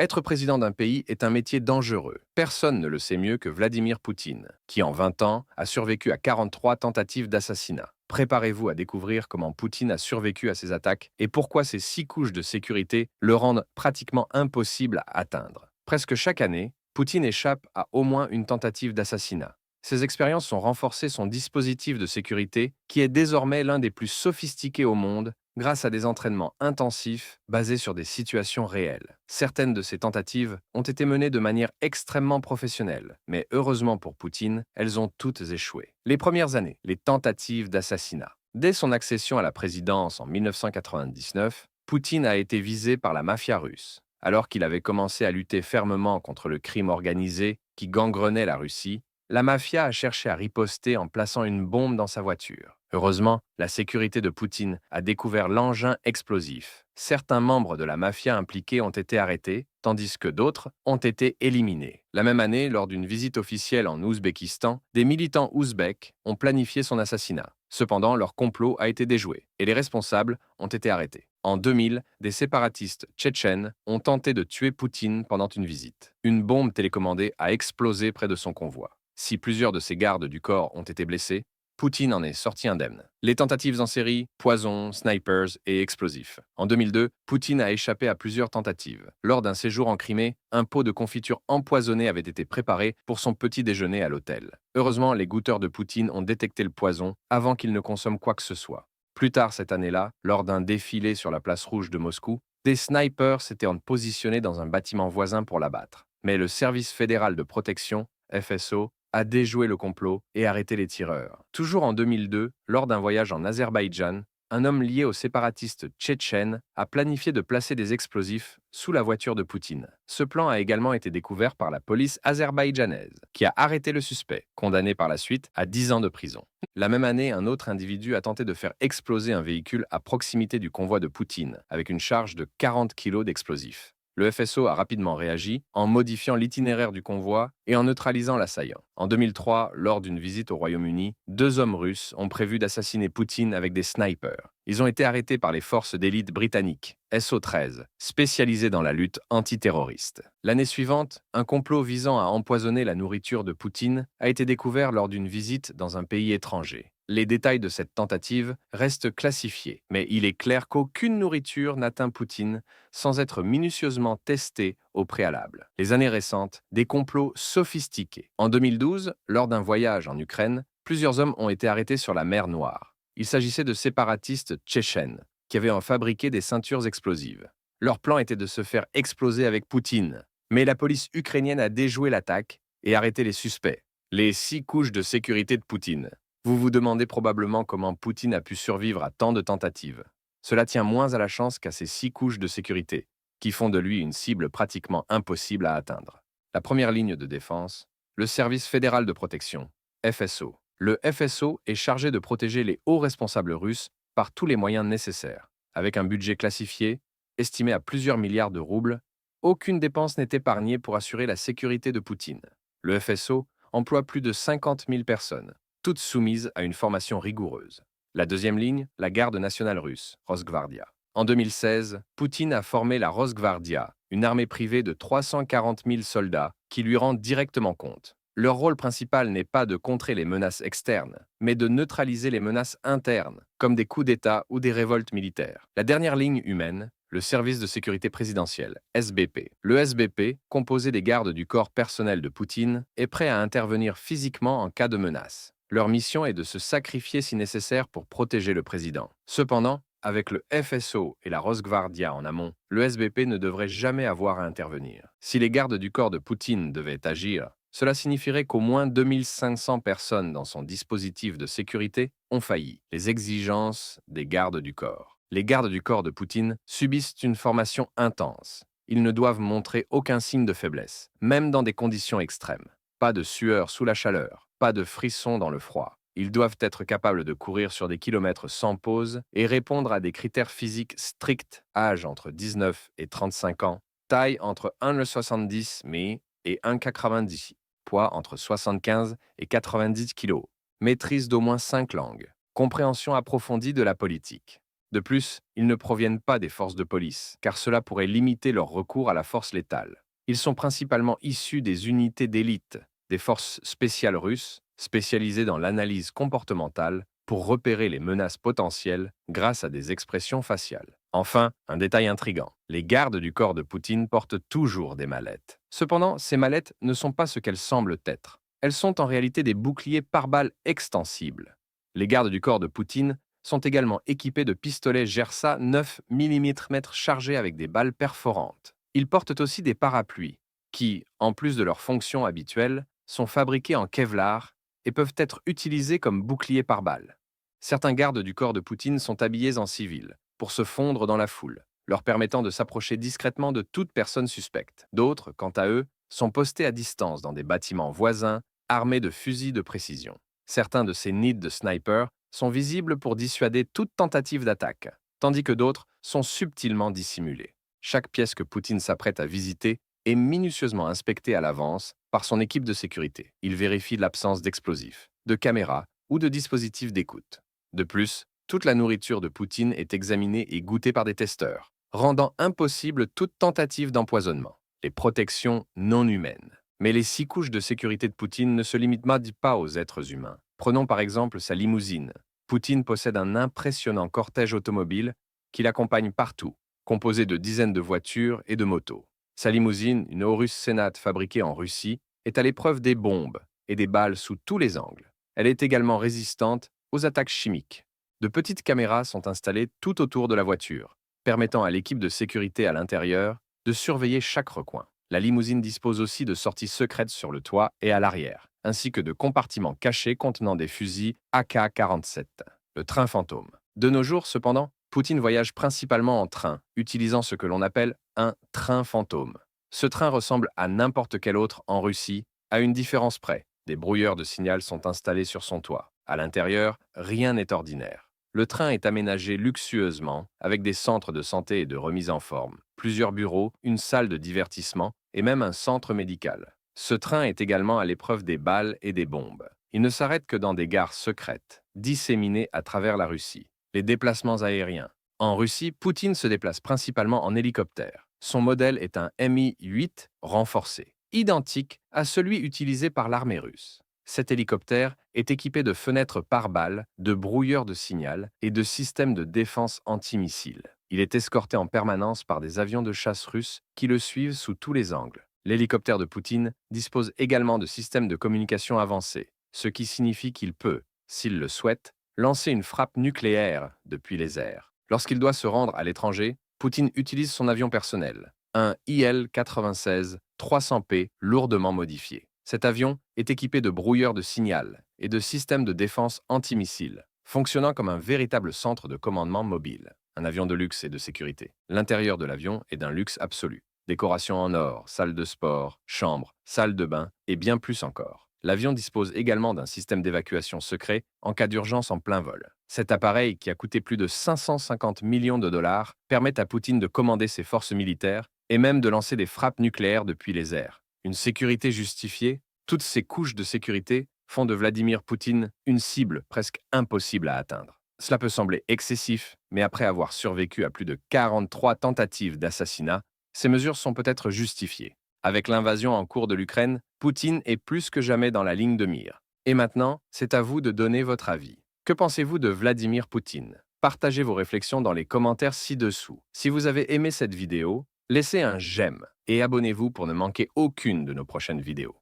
Être président d'un pays est un métier dangereux. Personne ne le sait mieux que Vladimir Poutine, qui en 20 ans a survécu à 43 tentatives d'assassinat. Préparez-vous à découvrir comment Poutine a survécu à ces attaques et pourquoi ces 6 couches de sécurité le rendent pratiquement impossible à atteindre. Presque chaque année, Poutine échappe à au moins une tentative d'assassinat. Ces expériences ont renforcé son dispositif de sécurité, qui est désormais l'un des plus sophistiqués au monde, grâce à des entraînements intensifs basés sur des situations réelles. Certaines de ces tentatives ont été menées de manière extrêmement professionnelle, mais heureusement pour Poutine, elles ont toutes échoué. Les premières années, les tentatives d'assassinat. Dès son accession à la présidence en 1999, Poutine a été visé par la mafia russe. Alors qu'il avait commencé à lutter fermement contre le crime organisé qui gangrenait la Russie, la mafia a cherché à riposter en plaçant une bombe dans sa voiture. Heureusement, la sécurité de Poutine a découvert l'engin explosif. Certains membres de la mafia impliqués ont été arrêtés, tandis que d'autres ont été éliminés. La même année, lors d'une visite officielle en Ouzbékistan, des militants ouzbeks ont planifié son assassinat. Cependant, leur complot a été déjoué et les responsables ont été arrêtés. En 2000, des séparatistes tchétchènes ont tenté de tuer Poutine pendant une visite. Une bombe télécommandée a explosé près de son convoi. Si plusieurs de ses gardes du corps ont été blessés, Poutine en est sorti indemne. Les tentatives en série, poison, snipers et explosifs. En 2002, Poutine a échappé à plusieurs tentatives. Lors d'un séjour en Crimée, un pot de confiture empoisonnée avait été préparé pour son petit déjeuner à l'hôtel. Heureusement, les goûteurs de Poutine ont détecté le poison avant qu'il ne consomme quoi que ce soit. Plus tard cette année-là, lors d'un défilé sur la place rouge de Moscou, des snipers s'étaient positionnés dans un bâtiment voisin pour l'abattre. Mais le Service fédéral de protection, FSO, a déjoué le complot et arrêté les tireurs. Toujours en 2002, lors d'un voyage en Azerbaïdjan, un homme lié aux séparatistes tchétchènes a planifié de placer des explosifs sous la voiture de Poutine. Ce plan a également été découvert par la police azerbaïdjanaise, qui a arrêté le suspect, condamné par la suite à 10 ans de prison. La même année, un autre individu a tenté de faire exploser un véhicule à proximité du convoi de Poutine, avec une charge de 40 kilos d'explosifs. Le FSO a rapidement réagi en modifiant l'itinéraire du convoi et en neutralisant l'assaillant. En 2003, lors d'une visite au Royaume-Uni, 2 hommes russes ont prévu d'assassiner Poutine avec des snipers. Ils ont été arrêtés par les forces d'élite britanniques, SO-13, spécialisées dans la lutte antiterroriste. L'année suivante, un complot visant à empoisonner la nourriture de Poutine a été découvert lors d'une visite dans un pays étranger. Les détails de cette tentative restent classifiés, mais il est clair qu'aucune nourriture n'atteint Poutine sans être minutieusement testée au préalable. Les années récentes, des complots sophistiqués. En 2012, lors d'un voyage en Ukraine, plusieurs hommes ont été arrêtés sur la mer Noire. Il s'agissait de séparatistes tchétchènes qui avaient fabriqué des ceintures explosives. Leur plan était de se faire exploser avec Poutine, mais la police ukrainienne a déjoué l'attaque et arrêté les suspects. Les 6 couches de sécurité de Poutine. Vous vous demandez probablement comment Poutine a pu survivre à tant de tentatives. Cela tient moins à la chance qu'à ces 6 couches de sécurité, qui font de lui une cible pratiquement impossible à atteindre. La première ligne de défense, le Service fédéral de protection, FSO. Le FSO est chargé de protéger les hauts responsables russes par tous les moyens nécessaires. Avec un budget classifié, estimé à plusieurs milliards de roubles, aucune dépense n'est épargnée pour assurer la sécurité de Poutine. Le FSO emploie plus de 50 000 personnes, toutes soumises à une formation rigoureuse. La deuxième ligne, la garde nationale russe, Rosgvardia. En 2016, Poutine a formé la Rosgvardia, une armée privée de 340 000 soldats qui lui rendent directement compte. Leur rôle principal n'est pas de contrer les menaces externes, mais de neutraliser les menaces internes, comme des coups d'État ou des révoltes militaires. La dernière ligne humaine, le service de sécurité présidentielle, SBP. Le SBP, composé des gardes du corps personnel de Poutine, est prêt à intervenir physiquement en cas de menace. Leur mission est de se sacrifier si nécessaire pour protéger le président. Cependant, avec le FSO et la Rosgvardia en amont, le SBP ne devrait jamais avoir à intervenir. Si les gardes du corps de Poutine devaient agir, cela signifierait qu'au moins 2500 personnes dans son dispositif de sécurité ont failli. Les exigences des gardes du corps. Les gardes du corps de Poutine subissent une formation intense. Ils ne doivent montrer aucun signe de faiblesse, même dans des conditions extrêmes. Pas de sueur sous la chaleur, pas de frisson dans le froid. Ils doivent être capables de courir sur des kilomètres sans pause et répondre à des critères physiques stricts, âge entre 19 et 35 ans, taille entre 1,70 m et 1,90 m, poids entre 75 et 90 kg, maîtrise d'au moins 5 langues, compréhension approfondie de la politique. De plus, ils ne proviennent pas des forces de police, car cela pourrait limiter leur recours à la force létale. Ils sont principalement issus des unités d'élite, des forces spéciales russes, spécialisées dans l'analyse comportementale pour repérer les menaces potentielles grâce à des expressions faciales. Enfin, un détail intrigant, les gardes du corps de Poutine portent toujours des mallettes. Cependant, ces mallettes ne sont pas ce qu'elles semblent être. Elles sont en réalité des boucliers pare-balles extensibles. Les gardes du corps de Poutine sont également équipés de pistolets Gersa 9 mm chargés avec des balles perforantes. Ils portent aussi des parapluies, qui, en plus de leur fonction habituelle, sont fabriqués en Kevlar et peuvent être utilisés comme boucliers pare-balles. Certains gardes du corps de Poutine sont habillés en civil, pour se fondre dans la foule, leur permettant de s'approcher discrètement de toute personne suspecte. D'autres, quant à eux, sont postés à distance dans des bâtiments voisins, armés de fusils de précision. Certains de ces nids de snipers sont visibles pour dissuader toute tentative d'attaque, tandis que d'autres sont subtilement dissimulés. Chaque pièce que Poutine s'apprête à visiter est minutieusement inspectée à l'avance par son équipe de sécurité. Il vérifie l'absence d'explosifs, de caméras ou de dispositifs d'écoute. De plus, toute la nourriture de Poutine est examinée et goûtée par des testeurs, rendant impossible toute tentative d'empoisonnement. Les protections non humaines. Mais les 6 couches de sécurité de Poutine ne se limitent pas aux êtres humains. Prenons par exemple sa limousine. Poutine possède un impressionnant cortège automobile qui l'accompagne partout, composé de dizaines de voitures et de motos. Sa limousine, une Aurus Senat fabriquée en Russie, est à l'épreuve des bombes et des balles sous tous les angles. Elle est également résistante aux attaques chimiques. De petites caméras sont installées tout autour de la voiture, permettant à l'équipe de sécurité à l'intérieur de surveiller chaque recoin. La limousine dispose aussi de sorties secrètes sur le toit et à l'arrière, ainsi que de compartiments cachés contenant des fusils AK-47. Le train fantôme. De nos jours, cependant, Poutine voyage principalement en train, utilisant ce que l'on appelle un train fantôme. Ce train ressemble à n'importe quel autre en Russie, à une différence près. Des brouilleurs de signal sont installés sur son toit. À l'intérieur, rien n'est ordinaire. Le train est aménagé luxueusement, avec des centres de santé et de remise en forme, plusieurs bureaux, une salle de divertissement et même un centre médical. Ce train est également à l'épreuve des balles et des bombes. Il ne s'arrête que dans des gares secrètes, disséminées à travers la Russie. Les déplacements aériens. En Russie, Poutine se déplace principalement en hélicoptère. Son modèle est un Mi-8 renforcé, identique à celui utilisé par l'armée russe. Cet hélicoptère est équipé de fenêtres pare-balles, de brouilleurs de signal et de systèmes de défense antimissiles. Il est escorté en permanence par des avions de chasse russes qui le suivent sous tous les angles. L'hélicoptère de Poutine dispose également de systèmes de communication avancés, ce qui signifie qu'il peut, s'il le souhaite, lancer une frappe nucléaire depuis les airs. Lorsqu'il doit se rendre à l'étranger, Poutine utilise son avion personnel, un Il-96 300P lourdement modifié. Cet avion est équipé de brouilleurs de signal et de systèmes de défense antimissiles, fonctionnant comme un véritable centre de commandement mobile. Un avion de luxe et de sécurité. L'intérieur de l'avion est d'un luxe absolu. Décoration en or, salle de sport, chambre, salle de bain et bien plus encore. L'avion dispose également d'un système d'évacuation secret en cas d'urgence en plein vol. Cet appareil, qui a coûté plus de 550 millions de dollars, permet à Poutine de commander ses forces militaires et même de lancer des frappes nucléaires depuis les airs. Une sécurité justifiée, toutes ces couches de sécurité font de Vladimir Poutine une cible presque impossible à atteindre. Cela peut sembler excessif, mais après avoir survécu à plus de 43 tentatives d'assassinat, ces mesures sont peut-être justifiées. Avec l'invasion en cours de l'Ukraine, Poutine est plus que jamais dans la ligne de mire. Et maintenant, c'est à vous de donner votre avis. Que pensez-vous de Vladimir Poutine? Partagez vos réflexions dans les commentaires ci-dessous. Si vous avez aimé cette vidéo, laissez un j'aime et abonnez-vous pour ne manquer aucune de nos prochaines vidéos.